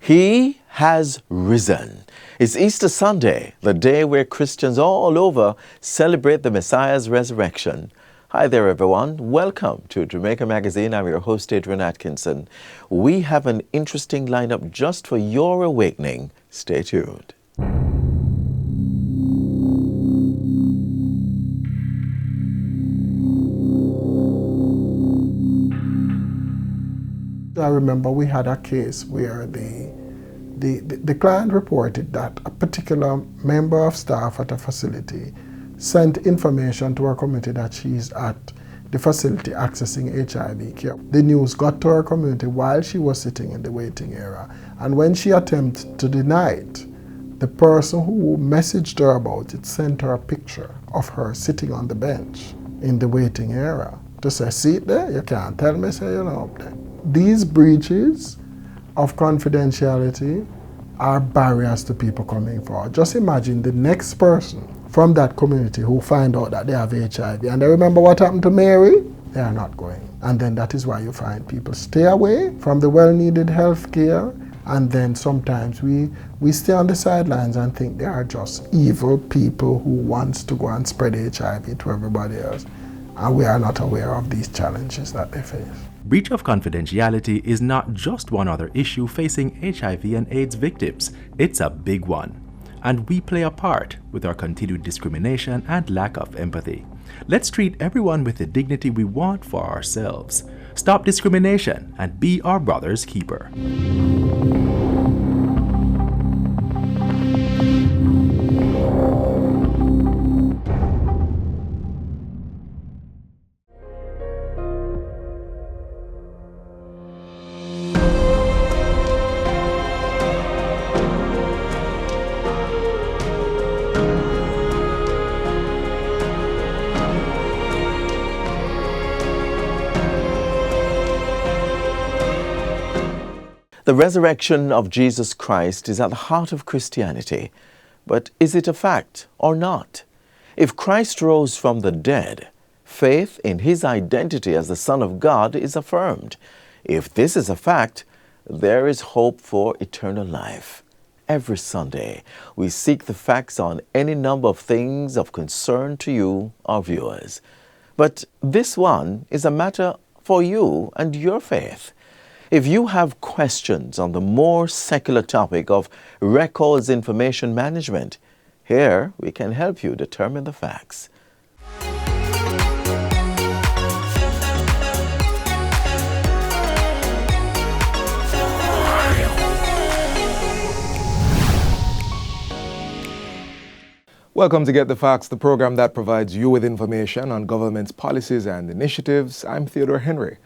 He has risen. It's Easter Sunday, the day where Christians all over celebrate the Messiah's resurrection. Hi there, everyone. Welcome to Jamaica Magazine. I'm your host, Adrian Atkinson. We have an interesting lineup just for your awakening. Stay tuned. I remember we had a case where the client reported that a particular member of staff at a facility sent information to our community that she's at the facility accessing HIV care. The news got to our community while she was sitting in the waiting area, and when she attempted to deny it, the person who messaged her about it sent her a picture of her sitting on the bench in the waiting area to say, see it there, you can't tell me, say you're not up there. These breaches of confidentiality are barriers to people coming forward. Just imagine the next person from that community who find out that they have HIV and they remember what happened to Mary, they are not going. And then that is why you find people stay away from the well-needed health care, and then sometimes we stay on the sidelines and think they are just evil people who wants to go and spread HIV to everybody else. And we are not aware of these challenges that they face. Breach of confidentiality is not just one other issue facing HIV and AIDS victims. It's a big one. And we play a part with our continued discrimination and lack of empathy. Let's treat everyone with the dignity we want for ourselves. Stop discrimination and be our brother's keeper. The resurrection of Jesus Christ is at the heart of Christianity. But is it a fact or not? If Christ rose from the dead, faith in his identity as the Son of God is affirmed. If this is a fact, there is hope for eternal life. Every Sunday, we seek the facts on any number of things of concern to you, our viewers. But this one is a matter for you and your faith. If you have questions on the more secular topic of records information management, here we can help you determine the facts. Welcome to Get the Facts, the program that provides you with information on government's policies and initiatives. I'm Theodore Henry.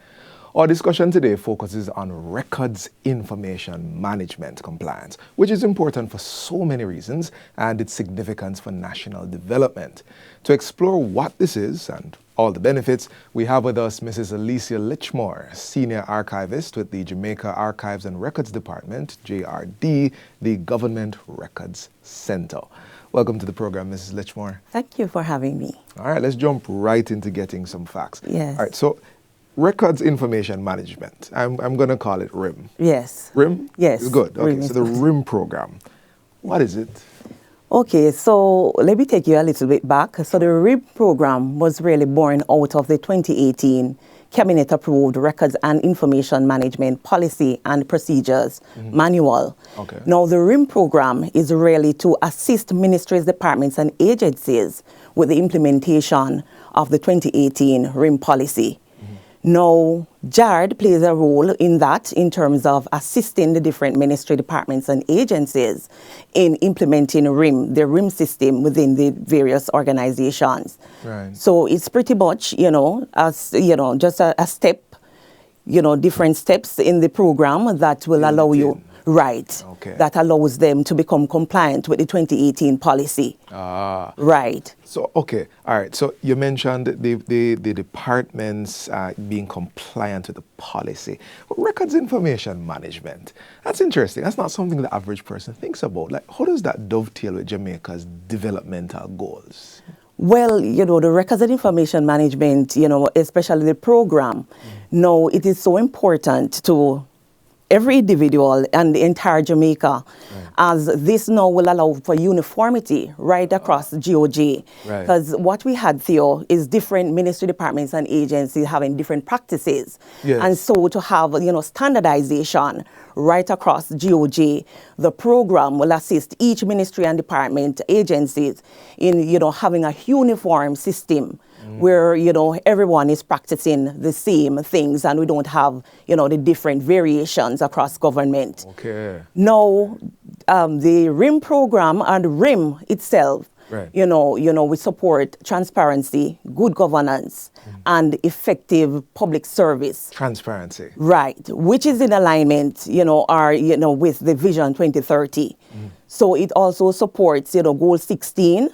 Our discussion today focuses on records information management compliance, which is important for so many reasons and its significance for national development. To explore what this is and all the benefits, we have with us Mrs. Alicia Lichmore, Senior Archivist with the Jamaica Archives and Records Department, JRD, the Government Records Center. Welcome to the program, Mrs. Lichmore. Thank you for having me. All right, let's jump right into getting some facts. Yes. All right, so Records Information Management. I'm going to call it RIM. Yes. RIM? Yes. Good. Okay, RIM so the RIM program. What is it? Okay, so let me take you a little bit back. So the RIM program was really born out of the 2018 Cabinet-approved Records and Information Management Policy and Procedures Manual. Okay. Now, the RIM program is really to assist ministries, departments, and agencies with the implementation of the 2018 RIM policy. Now, JARD plays a role in that in terms of assisting the different ministry departments and agencies in implementing RIM, the RIM system within the various organizations. Right. So it's pretty much, just a step, different steps in the program that will allow you. Right. Okay. That allows them to become compliant with the 2018 policy. Ah. Right. So, okay. All right. So you mentioned the departments being compliant with the policy. Records information management. That's interesting. That's not something the average person thinks about. Like, how does that dovetail with Jamaica's developmental goals? Well, the records and information management, especially the program, now it is so important to every individual and the entire Jamaica, as this now will allow for uniformity right across GOG. Because what we had, Theo, is different ministry departments and agencies having different practices. Yes. And so to have, standardization right across GOG, the program will assist each ministry and department agencies in, having a uniform system where, everyone is practicing the same things and we don't have, the different variations across government. Okay. Now, the RIM program and RIM itself, we support transparency, good governance, and effective public service. Transparency. Right, which is in alignment, with the Vision 2030. So it also supports, Goal 16,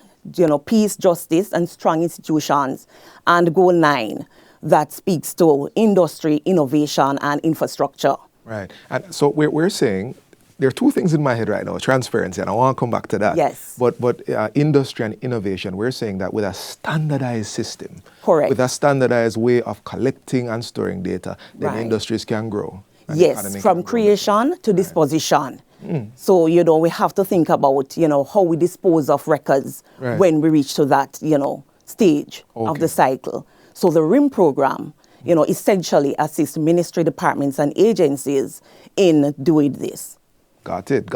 peace, justice, and strong institutions, and Goal 9, that speaks to industry, innovation, and infrastructure. Right, and so we're saying, there are two things in my head right now, transparency, and I want to come back to that. Yes. But industry and innovation, we're saying that with a standardized system, correct, with a standardized way of collecting and storing data, then industries can grow. Yes, from creation to disposition. So, we have to think about, how we dispose of records when we reach to that, stage of the cycle. So the RIM program, essentially assists ministry departments and agencies in doing this. Got it.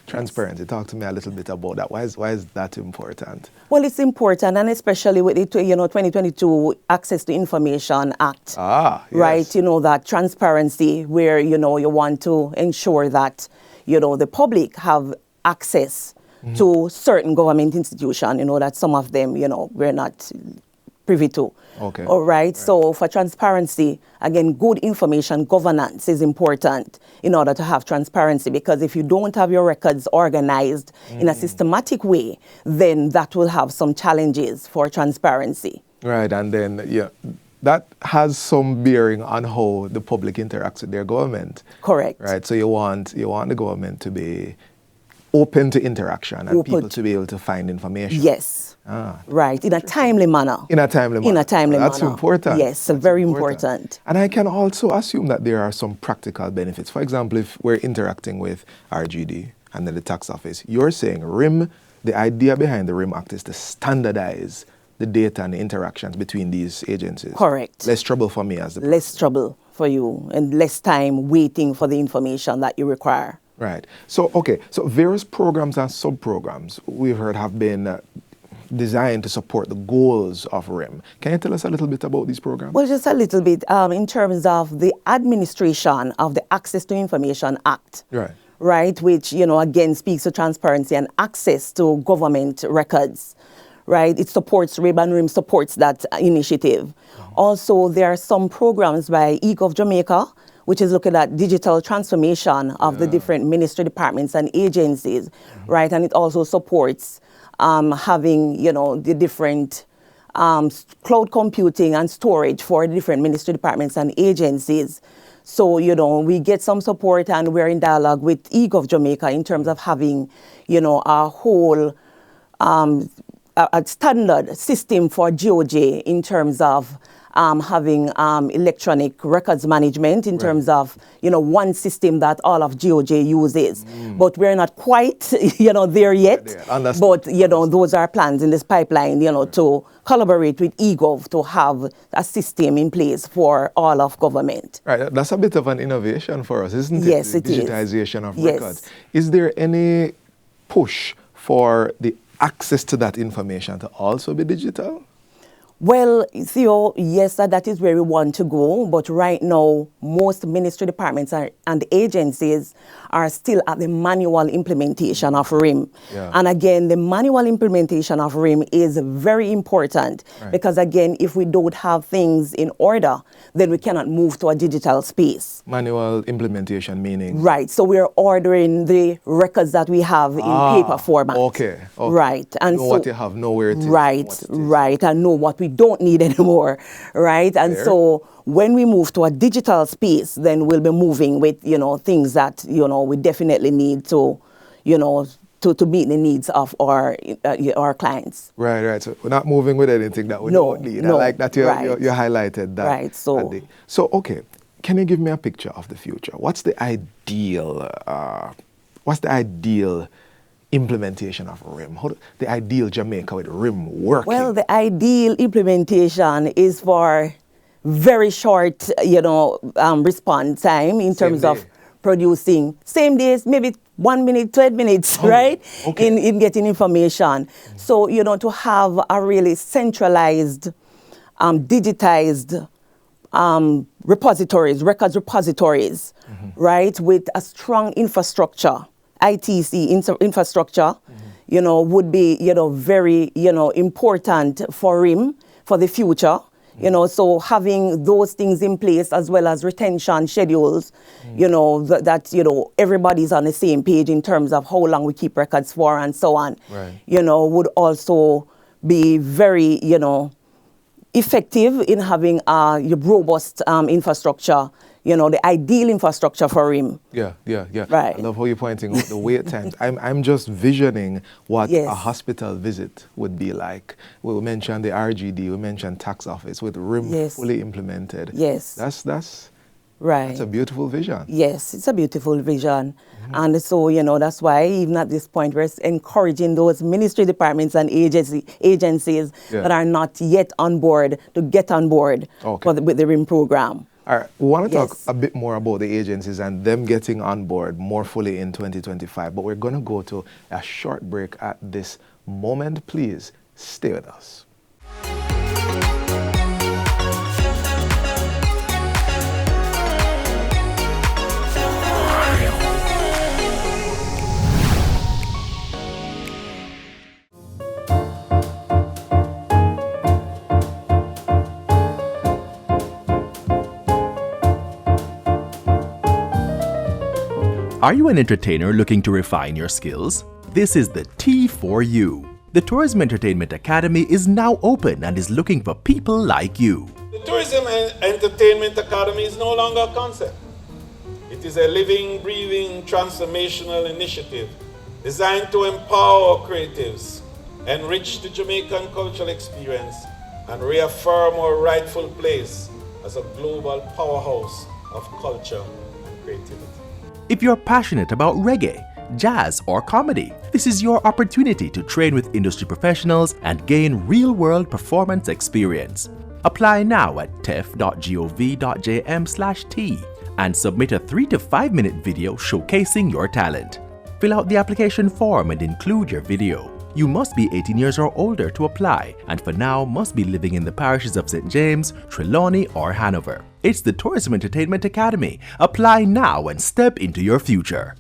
Transparency. Talk to me a little bit about that. Why is that important? Well, it's important, and especially with the 2022 Access to Information Act. Yes. Right, that transparency where, you want to ensure that, the public have access to certain government institutions, that some of them, we're not privy to. Okay. All right. So for transparency, again, good information governance is important in order to have transparency, because if you don't have your records organized in a systematic way, then that will have some challenges for transparency. Right. And then, that has some bearing on how the public interacts with their government. Correct. Right. So you want the government to be open to interaction and people to be able to find information. Yes. Right, in a timely manner. That's important. Yes, very important. And I can also assume that there are some practical benefits. For example, if we're interacting with RGD and then the tax office, you're saying RIM, the idea behind the RIM Act is to standardize the data and the interactions between these agencies. Correct. Less trouble for me as the person. Less trouble for you and less time waiting for the information that you require. Right. So, so various programs and sub-programs we've heard have been designed to support the goals of RIM. Can you tell us a little bit about these programs? Well, just a little bit in terms of the administration of the Access to Information Act. Right, which, again, speaks to transparency and access to government records. Right, it supports RIM, and RIM supports that initiative. Also, there are some programs by eGov Jamaica, which is looking at digital transformation of the different ministry departments and agencies, right? And it also supports having, the different cloud computing and storage for different ministry departments and agencies. So, we get some support, and we're in dialogue with eGov Jamaica in terms of having, a whole a standard system for GOJ in terms of having electronic records management in terms of, one system that all of GOJ uses. But we're not quite, there yet. But, those are plans in this pipeline, to collaborate with eGov to have a system in place for all of government. Right, that's a bit of an innovation for us, isn't it? Yes, it is. Digitization of records. Is there any push for the access to that information to also be digital? Well, Theo, yes, that is where we want to go. But right now, most ministry departments and agencies are still at the manual implementation of RIM. And again, the manual implementation of RIM is very important because, again, if we don't have things in order, then we cannot move to a digital space. Manual implementation meaning? Right. So we're ordering the records that we have in paper format. Okay. Right. And know what you have, know where it is. Right. And know what we don't need anymore. Right. And so when we move to a digital space, then we'll be moving with, things that, we definitely need to, to meet the needs of our clients. Right. So we're not moving with anything that we don't need. I like that you highlighted that. Right. So, okay. can you give me a picture of the future? What's the ideal implementation of RIM? The ideal Jamaica with RIM working? Well, the ideal implementation is for very short, response time in terms of producing same days, maybe 1 minute, 12 minutes, right? Okay. In getting information. So, to have a really centralized, digitized records repositories, right, with a strong infrastructure, ITC infrastructure, would be, very, important for RIM for the future. So having those things in place as well as retention schedules, that everybody's on the same page in terms of how long we keep records for and so on, right. Would also be very, effective in having a robust infrastructure, the ideal infrastructure for RIM. Yeah. Right. I love how you're pointing out the wait times. I'm just visioning what Yes. a hospital visit would be like. We mentioned the RGD, we mentioned tax office with RIM Yes. fully implemented. Yes. That's Right. That's a beautiful vision. Yes, it's a beautiful vision. And so, that's why even at this point, we're encouraging those ministry departments and agencies that are not yet on board to get on board with the RIM program. All right, we want to talk Yes. a bit more about the agencies and them getting on board more fully in 2025, but we're going to go to a short break at this moment. Please stay with us. Are you an entertainer looking to refine your skills? This is the T for you. The Tourism Entertainment Academy is now open and is looking for people like you. The Tourism and Entertainment Academy is no longer a concept. It is a living, breathing, transformational initiative designed to empower creatives, enrich the Jamaican cultural experience, and reaffirm our rightful place as a global powerhouse of culture and creativity. If you're passionate about reggae, jazz, or comedy, this is your opportunity to train with industry professionals and gain real-world performance experience. Apply now at tef.gov.jm/T and submit a 3 to 5 minute video showcasing your talent. Fill out the application form and include your video. You must be 18 years or older to apply, and for now must be living in the parishes of St. James, Trelawney, or Hanover. It's the Tourism Entertainment Academy. Apply now and step into your future.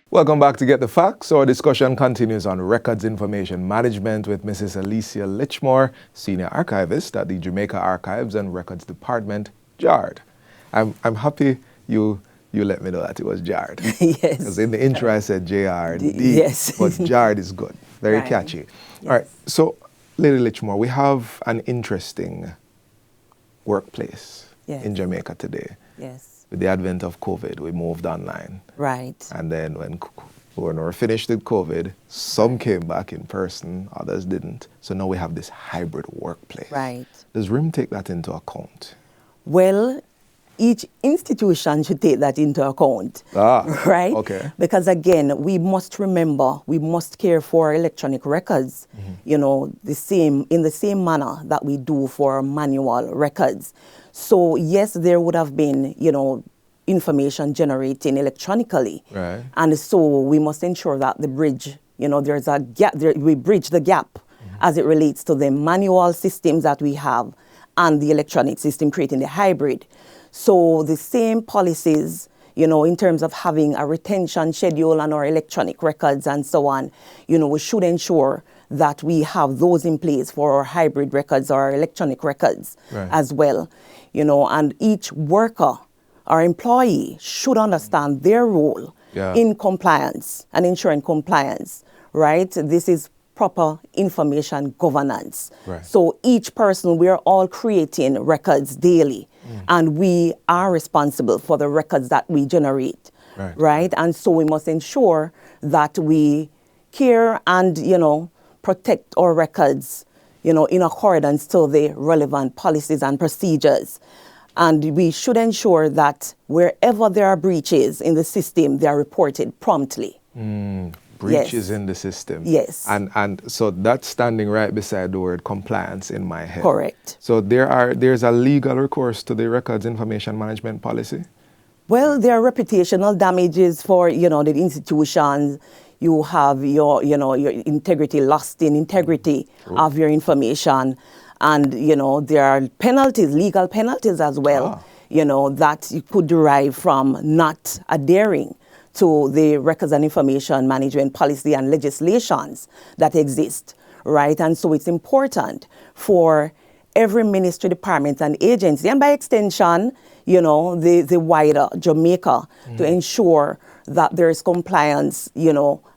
Welcome back to Get the Facts. Our discussion continues on records information management with Mrs. Alicia Litchmore, Senior Archivist at the Jamaica Archives and Records Department, JARD. I'm happy you let me know that it was JARD. Yes. Because in the intro I said JRD, Yes. but JARD is good. Very Right. catchy. Yes. All right, so Lady Litchmore, we have an interesting workplace in Jamaica today. Yes. With the advent of COVID, we moved online. Right. And then when we were finished with COVID, some came back in person, others didn't. So now we have this hybrid workplace. Right. Does RIM take that into account? Well, each institution should take that into account. Right? Okay. Because again, we must remember, we must care for electronic records, in the same manner that we do for manual records. So yes, there would have been, information generating electronically. Right. And so we must ensure that the bridge, there's a gap, we bridge the gap as it relates to the manual systems that we have and the electronic system, creating the hybrid. So the same policies, in terms of having a retention schedule on our electronic records and so on, we should ensure that we have those in place for our hybrid records or electronic records as well. And each worker or employee should understand their role in compliance and ensuring compliance, right? This is proper information governance. Right. So each person, we are all creating records daily, and we are responsible for the records that we generate, right? And so we must ensure that we care and, protect our records, in accordance to the relevant policies and procedures. And we should ensure that wherever there are breaches in the system, they are reported promptly. Breaches in the system. Yes. And so that's standing right beside the word compliance in my head. Correct. So there's a legal recourse to the records information management policy? Well, there are reputational damages for, the institutions. You have your integrity, lost in integrity of your information. And, there are penalties, legal penalties as well, that you could derive from not adhering to the records and information management policy and legislations that exist, right? And so it's important for every ministry, department, and agency, and by extension, the wider Jamaica, to ensure that there is compliance,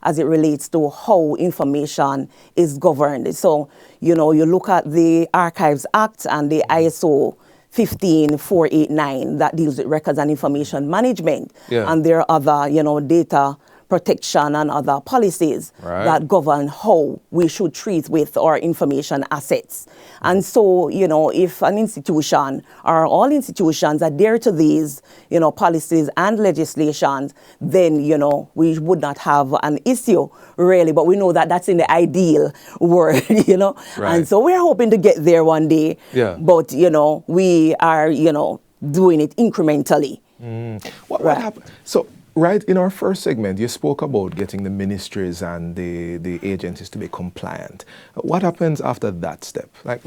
as it relates to how information is governed. So, you look at the Archives Act and the ISO 15489 that deals with records and information management. And there are other, data protection and other policies that govern how we should treat with our information assets. And so, if an institution or all institutions adhere to these, policies and legislations, then, we would not have an issue really, but we know that that's in the ideal world, And so we're hoping to get there one day, but, we are, doing it incrementally. What happened? So, right in our first segment, you spoke about getting the ministries and the agencies to be compliant. What happens after that step? Like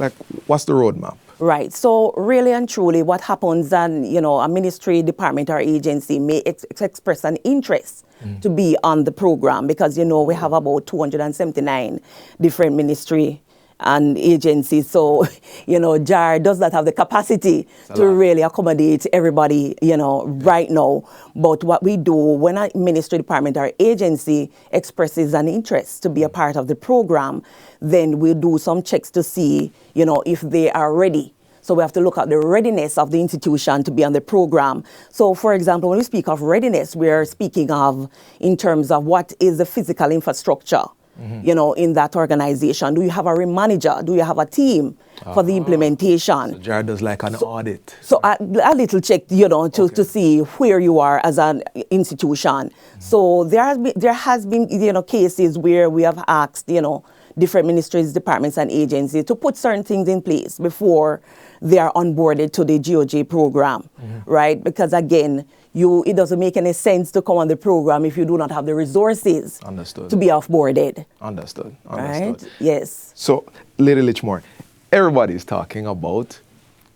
what's the roadmap? Right. So really and truly, what happens, and a ministry, department, or agency may express an interest to be on the program, because we have about 279 different ministry and agencies. So, JAR does not have the capacity to really accommodate everybody, right now. But what we do when a ministry, department, or agency expresses an interest to be a part of the program, then we do some checks to see, if they are ready. So we have to look at the readiness of the institution to be on the program. So, for example, when we speak of readiness, we are speaking of in terms of what is the physical infrastructure, in that organization. Do you have a RIM manager? Do you have a team for the implementation? So JAR does like an audit. So a little check, to see where you are as an institution. So there has been cases where we have asked, different ministries, departments, and agencies to put certain things in place before they are onboarded to the GOJ program, right? Because again, it doesn't make any sense to come on the program if you do not have the resources to be offboarded. Understood. Right? Yes. So, Lady Lichmore, everybody's talking about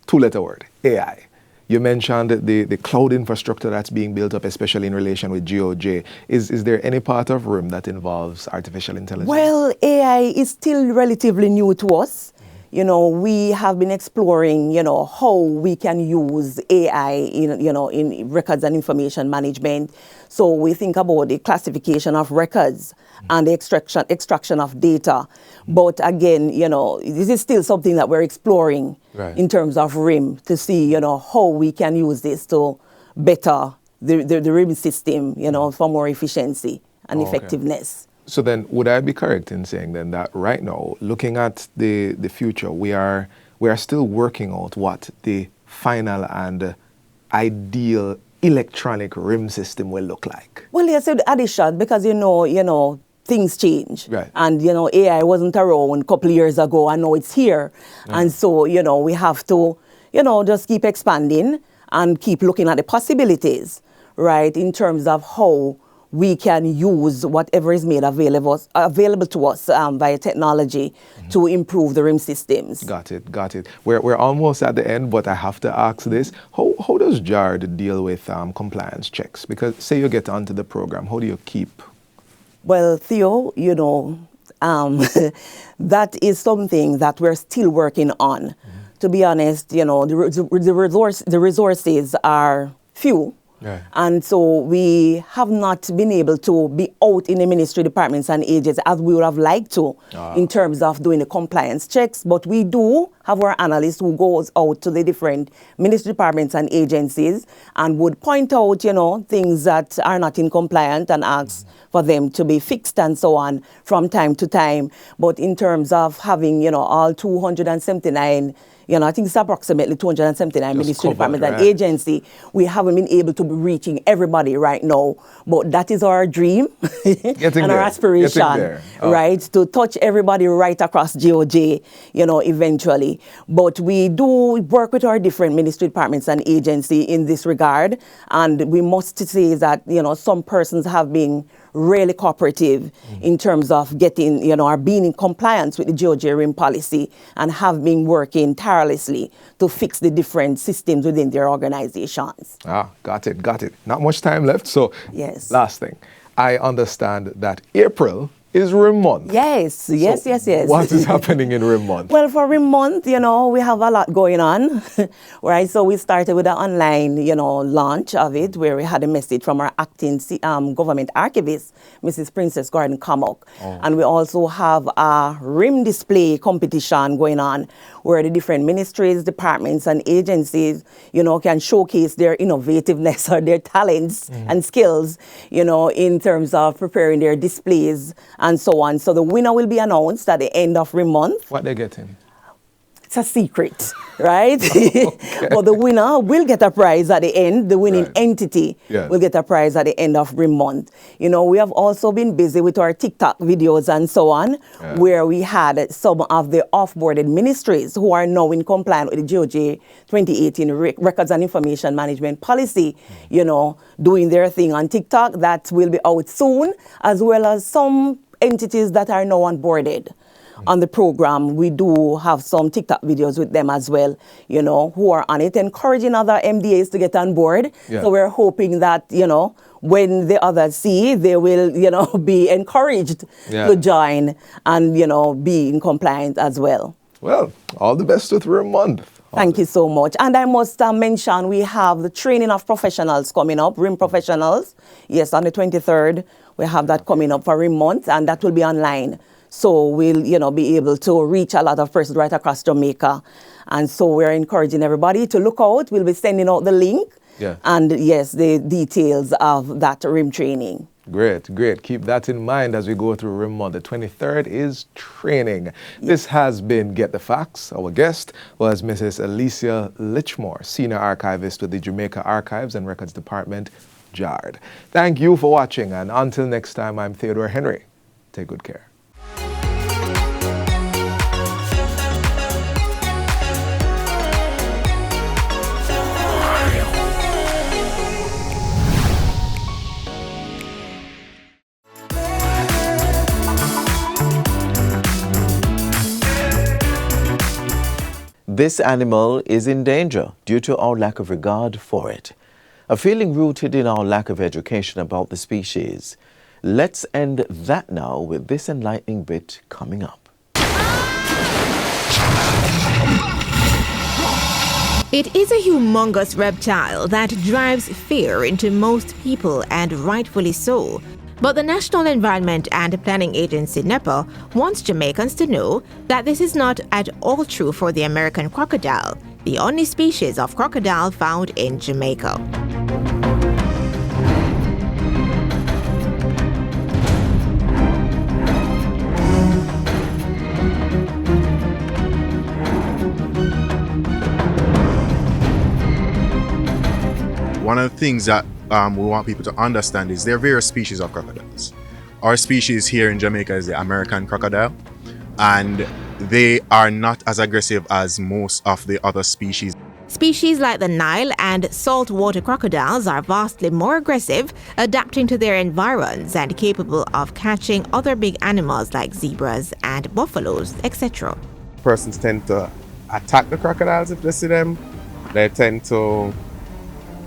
two-letter word, AI. You mentioned the cloud infrastructure that's being built up, especially in relation with GOJ. Is there any part of RIM that involves artificial intelligence? Well, AI is still relatively new to us. We have been exploring, how we can use AI in records and information management. So we think about the classification of records and the extraction of data. But again, this is still something that we're exploring in terms of RIM to see, how we can use this to better the RIM system, for more efficiency and effectiveness. So then, would I be correct in saying then that right now, looking at the future, we are still working out what the final and ideal electronic RIM system will look like? Well, yes, addition, because things change. Right. And AI wasn't around a couple of years ago, and now it's here. And so we have to just keep expanding and keep looking at the possibilities, right, in terms of how we can use whatever is made available to us via technology to improve the RIM systems. Got it. We're almost at the end, but I have to ask this. How does JAR deal with compliance checks? Because say you get onto the program, how do you keep? Well, Theo, that is something that we're still working on. To be honest, the resources are few. Right. And so we have not been able to be out in the ministry departments and agencies as we would have liked to in terms of doing the compliance checks. But we do have our analyst who goes out to the different ministry departments and agencies and would point out, things that are not in compliance and ask for them to be fixed and so on from time to time. But in terms of having, all 279, I think it's approximately 279 ministry departments and agency, we haven't been able to be reaching everybody right now. But that is our dream and our aspiration, right? To touch everybody right across GOJ, eventually. But we do work with our different ministry departments and agency in this regard. And we must say that, some persons have been really cooperative in terms of getting, or being in compliance with the GOJ RIM policy and have been working tirelessly to fix the different systems within their organizations. Got it. Not much time left. So, yes. Last thing, I understand that April is RIM month. Yes. What is happening in RIM month? Well, for RIM month, we have a lot going on, right? So we started with an online, launch of it, where we had a message from our acting government archivist, Mrs. Princess Gordon Kamok. And we also have a RIM display competition going on, where the different ministries, departments, and agencies, can showcase their innovativeness or their talents and skills, in terms of preparing their displays and so on. So the winner will be announced at the end of RIM month. What they're getting? It's a secret, right? But the winner will get a prize at the end. The winning entity will get a prize at the end of RIM month. We have also been busy with our TikTok videos and so on, where we had some of the off-boarded ministries who are now in compliance with the GOJ 2018 Records and Information Management Policy, doing their thing on TikTok. That will be out soon, as well as some entities that are now onboarded on the program. We do have some TikTok videos with them as well, who are on it, encouraging other MDAs to get on board. So we're hoping that, when the others see, they will, be encouraged to join and, be in compliance as well. Well, all the best with RIM month. Thank you so much. And I must mention, we have the training of professionals coming up, RIM professionals. Yes, on the 23rd, we have that coming up for RIM month, and that will be online. So we'll, be able to reach a lot of persons right across Jamaica. And so we're encouraging everybody to look out. We'll be sending out the link. And yes, the details of that RIM training. Great. Keep that in mind as we go through RIM month. The 23rd is training. This has been Get the Facts. Our guest was Mrs. Alicia Lichmore, Senior Archivist with the Jamaica Archives and Records Department, JARD. Thank you for watching, and until next time, I'm Theodore Henry. Take good care. This animal is in danger due to our lack of regard for it, a feeling rooted in our lack of education about the species. Let's end that now with this enlightening bit coming up. It is a humongous reptile that drives fear into most people, and rightfully so. But the National Environment and Planning Agency, NEPA, wants Jamaicans to know that this is not at all true for the American crocodile, the only species of crocodile found in Jamaica. One of the things that we want people to understand is there are various species of crocodiles. Our species here in Jamaica is the American crocodile, and they are not as aggressive as most of the other species. Species like the Nile and saltwater crocodiles are vastly more aggressive, adapting to their environs and capable of catching other big animals like zebras and buffaloes, etc. Persons tend to attack the crocodiles if they see them. They tend to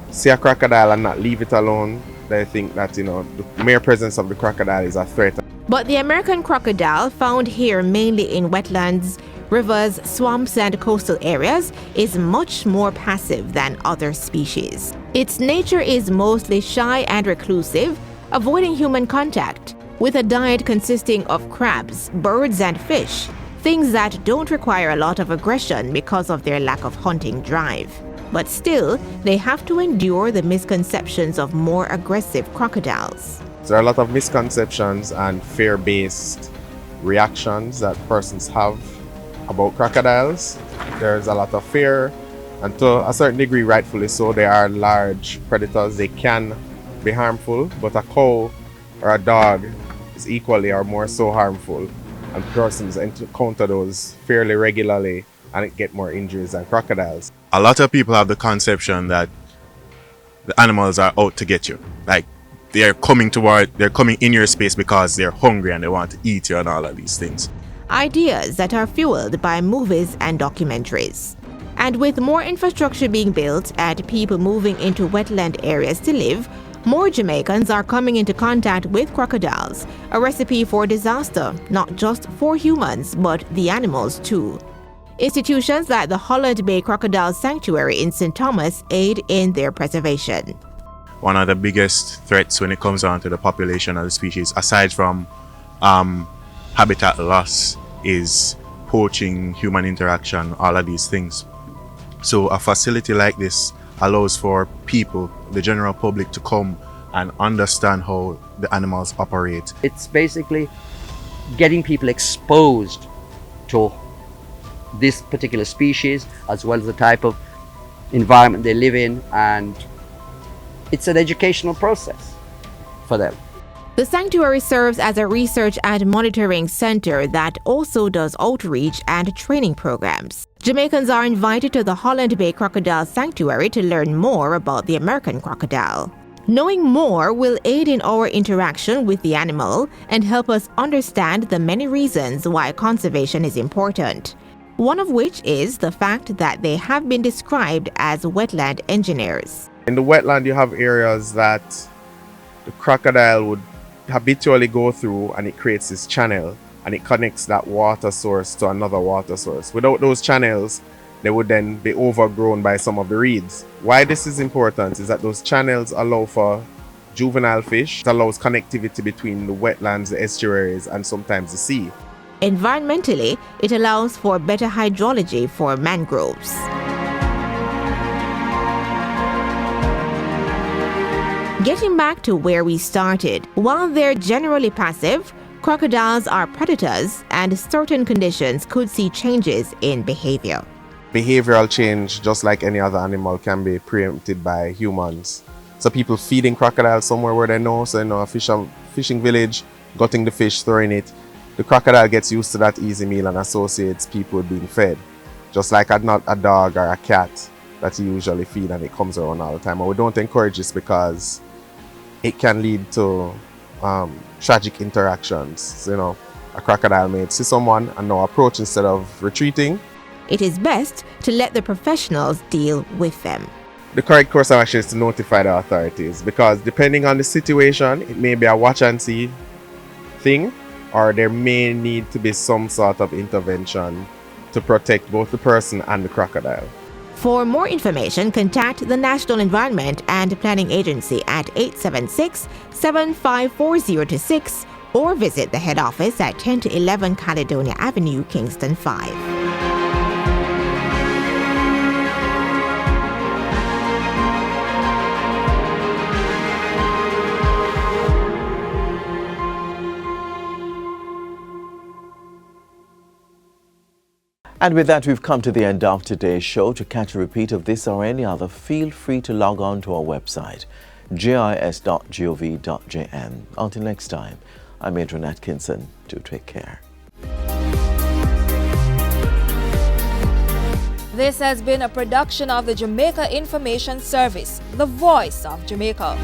see a crocodile and not leave it alone. They think that, the mere presence of the crocodile is a threat. But the American crocodile, found here mainly in wetlands, rivers, swamps, and coastal areas is much more passive than other species. Its nature is mostly shy and reclusive, avoiding human contact, with a diet consisting of crabs, birds, and fish, things that don't require a lot of aggression because of their lack of hunting drive. But still, they have to endure the misconceptions of more aggressive crocodiles. There are a lot of misconceptions and fear-based reactions that persons have about crocodiles. There's a lot of fear, and to a certain degree, rightfully so. They are large predators. They can be harmful, but a cow or a dog is equally or more so harmful, and persons encounter those fairly regularly and get more injuries than crocodiles. A lot of people have the conception that the animals are out to get you. Like, they're coming in your space because they're hungry and they want to eat you and all of these things. Ideas that are fueled by movies and documentaries. And with more infrastructure being built and people moving into wetland areas to live, more Jamaicans are coming into contact with crocodiles, a recipe for disaster, not just for humans, but the animals too. Institutions like the Holland Bay Crocodile Sanctuary in St. Thomas aid in their preservation. One of the biggest threats when it comes down to the population of the species, aside from habitat loss, is poaching, human interaction, all of these things. So a facility like this allows for people, the general public, to come and understand how the animals operate. It's basically getting people exposed to this particular species as well as the type of environment they live in, and it's an educational process for them. The sanctuary serves as a research and monitoring center that also does outreach and training programs. Jamaicans are invited to the Holland Bay Crocodile Sanctuary to learn more about the American crocodile. Knowing more will aid in our interaction with the animal and help us understand the many reasons why conservation is important. One of which is the fact that they have been described as wetland engineers. In the wetland, you have areas that the crocodile would habitually go through, and it creates this channel and it connects that water source to another water source. Without those channels, they would then be overgrown by some of the reeds. Why this is important is that those channels allow for juvenile fish. It allows connectivity between the wetlands, the estuaries, and sometimes the sea. Environmentally, it allows for better hydrology for mangroves. Getting back to where we started, while they're generally passive, crocodiles are predators, and certain conditions could see changes in behavior. Behavioral change, just like any other animal, can be preempted by humans. So people feeding crocodiles somewhere where they know, so a fishing village, gutting the fish, throwing it. The crocodile gets used to that easy meal and associates people being fed. Just like not a dog or a cat that you usually feed and it comes around all the time. And we don't encourage this because it can lead to tragic interactions. A crocodile may see someone and now approach instead of retreating. It is best to let the professionals deal with them. The correct course of action is to notify the authorities, because depending on the situation, it may be a watch and see thing, or there may need to be some sort of intervention to protect both the person and the crocodile. For more information, contact the National Environment and Planning Agency at 876-754-026 or visit the head office at 10 to 11 Caledonia Avenue, Kingston 5. And with that, we've come to the end of today's show. To catch a repeat of this or any other, feel free to log on to our website, gis.gov.jm. Until next time, I'm Adrian Atkinson. Do take care. This has been a production of the Jamaica Information Service, the voice of Jamaica.